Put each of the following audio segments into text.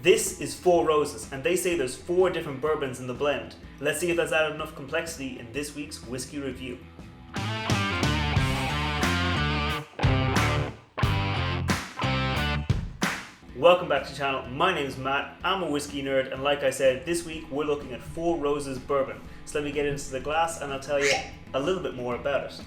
This is Four Roses, and they say there's 4 different bourbons in the blend. Let's see if that's added enough complexity in this week's whiskey review. Welcome back to the channel. My name is Matt, I'm a whiskey nerd, and like I said, this week we're looking at Four Roses Bourbon. So let me get into the glass and I'll tell you a little bit more about it.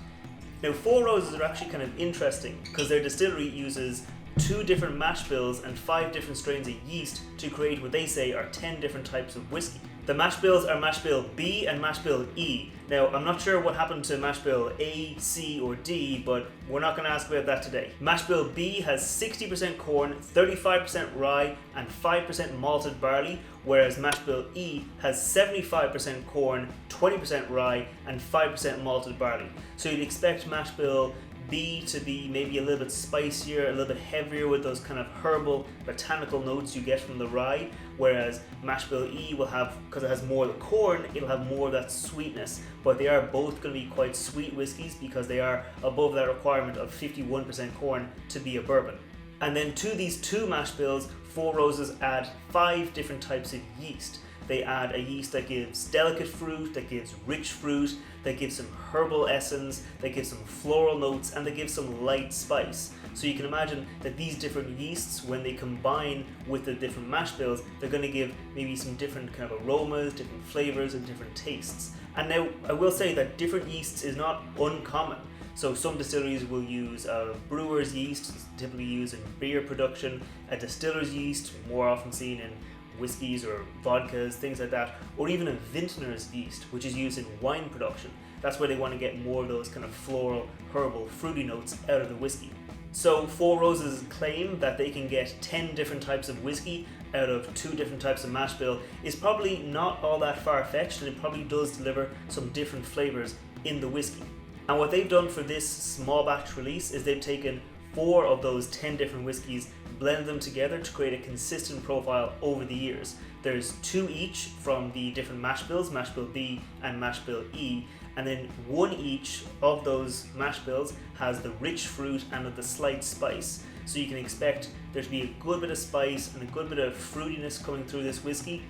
Now, Four Roses are actually kind of interesting because their distillery uses 2 different mash bills and 5 different strains of yeast to create what they say are 10 different types of whiskey. The mash bills are mash bill B and mash bill E. Now, I'm not sure what happened to mash bill A, C, or D, but we're not going to ask about that today. Mash bill B has 60% corn, 35% rye, and 5% malted barley, whereas mash bill E has 75% corn, 20% rye, and 5% malted barley. So you'd expect mash bill B to be maybe a little bit spicier, a little bit heavier with those kind of herbal, botanical notes you get from the rye, whereas mash bill E will have, because it has more of the corn, it'll have more of that sweetness. But they are both going to be quite sweet whiskies because they are above that requirement of 51% corn to be a bourbon. And then to these 2 mash bills, Four Roses add 5 different types of yeast. They add a yeast that gives delicate fruit, that gives rich fruit, that gives some herbal essence, that gives some floral notes, and that gives some light spice. So you can imagine that these different yeasts, when they combine with the different mash bills, they're going to give maybe some different kind of aromas, different flavors, and different tastes. And now, I will say that different yeasts is not uncommon. So some distilleries will use a brewer's yeast, typically used in beer production, a distiller's yeast, more often seen in whiskies or vodkas, things like that, or even a vintner's yeast, which is used in wine production. That's where they want to get more of those kind of floral, herbal, fruity notes out of the whiskey. So Four Roses claim that they can get 10 different types of whiskey out of 2 different types of mash bill is probably not all that far-fetched, and it probably does deliver some different flavors in the whiskey. And what they've done for this small batch release is they've taken 4 of those 10 different whiskies, blended them together to create a consistent profile over the years. There's 2 each from the different mash bills, mash bill B and mash bill E, and then 1 each of those mash bills has the rich fruit and the slight spice. So you can expect there to be a good bit of spice and a good bit of fruitiness coming through this whiskey.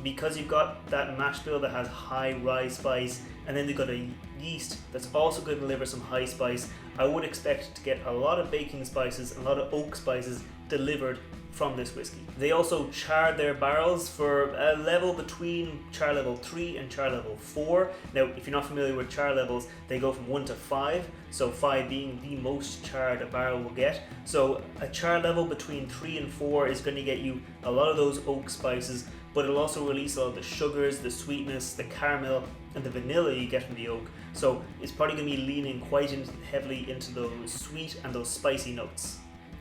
Because you've got that mash bill that has high rye spice, and then they've got a yeast that's also going to deliver some high spice, I would expect to get a lot of baking spices and a lot of oak spices delivered from this whiskey. They also charred their barrels for a level between char level 3 and char level 4. Now, if you're not familiar with char levels, they go from 1 to 5, so 5 being the most charred a barrel will get. So a char level between 3 and 4 is going to get you a lot of those oak spices, but it'll also release all the sugars, the sweetness, the caramel, and the vanilla you get from the oak. So it's probably going to be leaning quite heavily into those sweet and those spicy notes.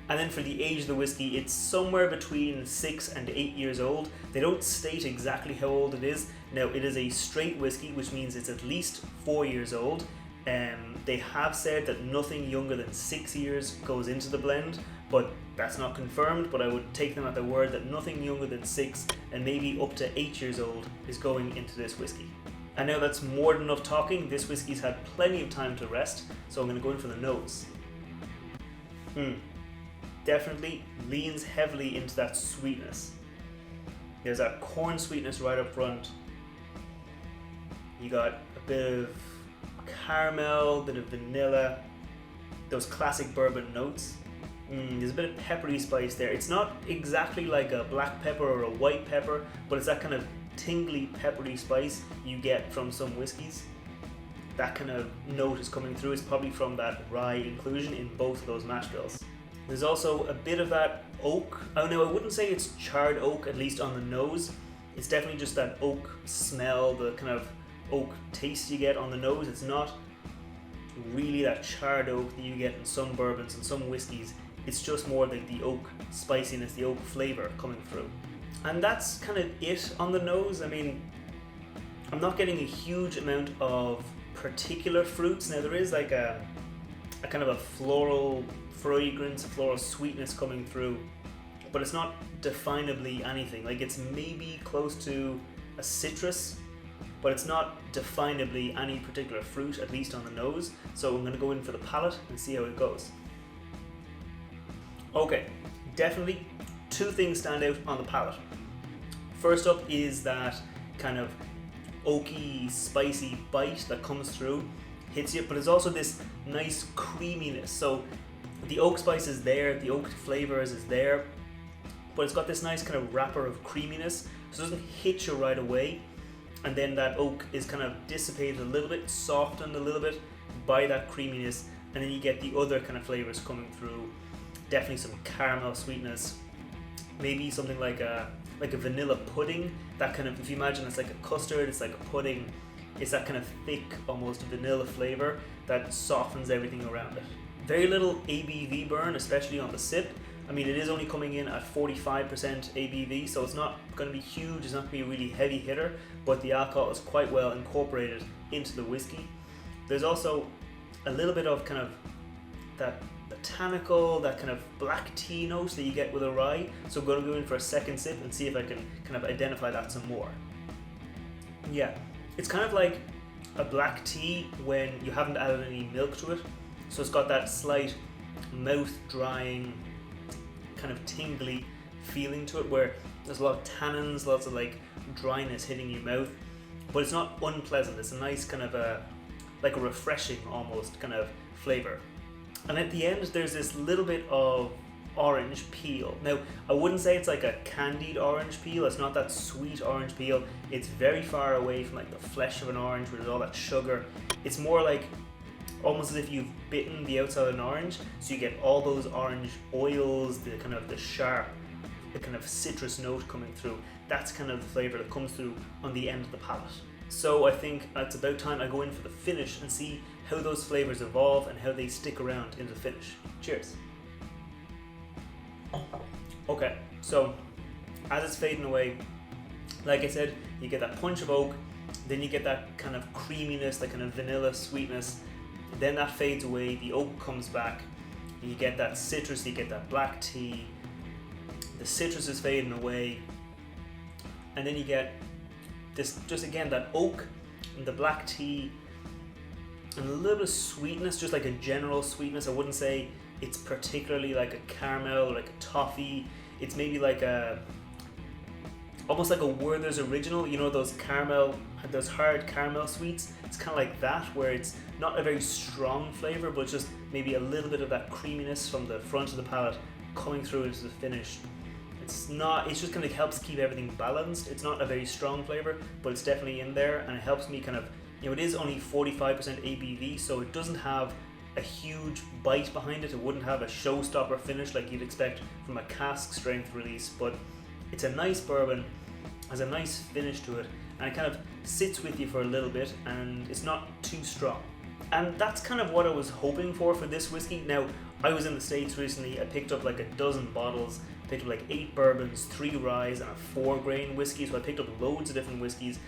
And then for the age of the whiskey, it's somewhere between 6 and 8 years old. They don't state exactly how old it is. Now, it is a straight whiskey, which means it's at least 4 years old. They have said that nothing younger than 6 years goes into the blend, but that's not confirmed, but I would take them at their word that nothing younger than 6 and maybe up to 8 years old is going into this whiskey. And now that's more than enough talking. This whiskey's had plenty of time to rest, so I'm going to go in for the nose. Definitely leans heavily into that sweetness. There's that corn sweetness right up front. You got a bit of caramel, a bit of vanilla, those classic bourbon notes. There's a bit of peppery spice there. It's not exactly like a black pepper or a white pepper, but it's that kind of tingly peppery spice you get from some whiskies. That kind of note is coming through. It's probably from that rye inclusion in both of those mash bills. There's also a bit of that oak. Oh no, I wouldn't say it's charred oak, at least on the nose. It's definitely just that oak smell, the kind of oak taste you get on the nose. It's not really that charred oak that you get in some bourbons and some whiskies. It's just more like the oak spiciness, the oak flavor coming through. And that's kind of it on the nose. I mean, I'm not getting a huge amount of particular fruits. Now there is like a kind of a floral fragrance, a floral sweetness coming through, but it's not definably anything. Like, it's maybe close to a citrus, but it's not definably any particular fruit, at least on the nose. So I'm going to go in for the palate and see how it goes. Okay, definitely two things stand out on the palate. First up is that kind of oaky, spicy bite that comes through, hits you, but there's also this nice creaminess. So the oak spice is there, the oak flavors is there, but it's got this nice kind of wrapper of creaminess, so it doesn't hit you right away. And then that oak is kind of dissipated a little bit, softened a little bit by that creaminess, and then you get the other kind of flavors coming through. Definitely some caramel sweetness, maybe something like a vanilla pudding. That kind of, if you imagine it's like a custard, it's like a pudding. It's that kind of thick, almost vanilla flavor that softens everything around it. Very little ABV burn, especially on the sip. I mean, it is only coming in at 45% ABV, so it's not going to be huge, it's not going to be a really heavy hitter, but the alcohol is quite well incorporated into the whiskey. There's also a little bit of kind of that botanical, that kind of black tea note that you get with a rye, so I'm going to go in for a second sip and see if I can kind of identify that some more. Yeah, it's kind of like a black tea when you haven't added any milk to it, so it's got that slight mouth drying, kind of tingly feeling to it, where there's a lot of tannins, lots of like dryness hitting your mouth, but it's not unpleasant. It's a nice kind of like a refreshing almost kind of flavor. And at the end there's this little bit of orange peel. Now I wouldn't say it's like a candied orange peel, it's not that sweet orange peel, it's very far away from like the flesh of an orange where there's all that sugar. It's more like almost as if you've bitten the outside of an orange, so you get all those orange oils, the kind of the sharp, the kind of citrus note coming through. That's kind of the flavor that comes through on the end of the palate. So I think it's about time I go in for the finish and see how those flavors evolve and how they stick around in the finish. Cheers. Okay, so as it's fading away, like I said, you get that punch of oak, then you get that kind of creaminess, that kind of vanilla sweetness. Then that fades away, the oak comes back, you get that citrus, you get that black tea, the citrus is fading away, and then you get this, just again, that oak and the black tea, and a little bit of sweetness, just like a general sweetness. I wouldn't say it's particularly like a caramel or like a toffee. It's maybe like almost like a Werther's Original, you know, those hard caramel sweets. It's kind of like that, where it's not a very strong flavor, but just maybe a little bit of that creaminess from the front of the palate coming through into the finish. It's just kind of helps keep everything balanced. It's not a very strong flavor, but it's definitely in there, and it helps me kind of, you know, it is only 45% ABV, so it doesn't have a huge bite behind it. It wouldn't have a showstopper finish like you'd expect from a cask strength release, but it's a nice bourbon, has a nice finish to it, and it kind of sits with you for a little bit, and it's not too strong. And that's kind of what I was hoping for this whiskey. Now, I was in the States recently, I picked up like a dozen bottles, picked up like 8 bourbons, 3 ryes, and a 4 grain whiskey, so I picked up loads of different whiskeys,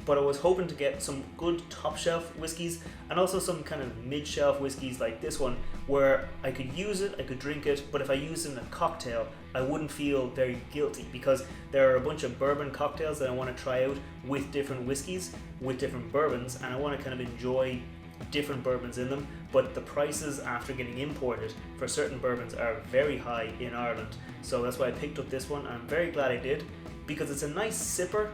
but I was hoping to get some good top shelf whiskeys, and also some kind of mid shelf whiskeys like this one, where I could use it, I could drink it, but if I used it in a cocktail, I wouldn't feel very guilty, because there are a bunch of bourbon cocktails that I want to try out with different whiskeys, with different bourbons, and I want to kind of enjoy different bourbons in them, but the prices after getting imported for certain bourbons are very high in Ireland, so that's why I picked up this one, and I'm very glad I did, because it's a nice sipper,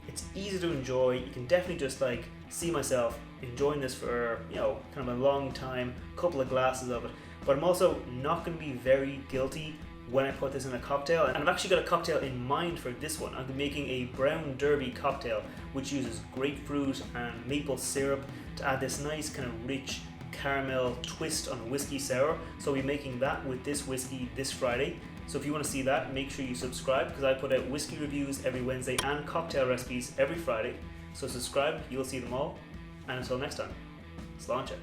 it's easy to enjoy, you can definitely just like see myself enjoying this for, you know, kind of a long time, a couple of glasses of it, but I'm also not going to be very guilty when I put this in a cocktail, and I've actually got a cocktail in mind for this one. I'm making a brown derby cocktail which uses grapefruit and maple syrup to add this nice kind of rich caramel twist on a whiskey sour. So I'll be making that with this whiskey this Friday. So if you want to see that, make sure you subscribe, because I put out whiskey reviews every Wednesday and cocktail recipes every Friday. So subscribe, you'll see them all, and until next time, sláinte.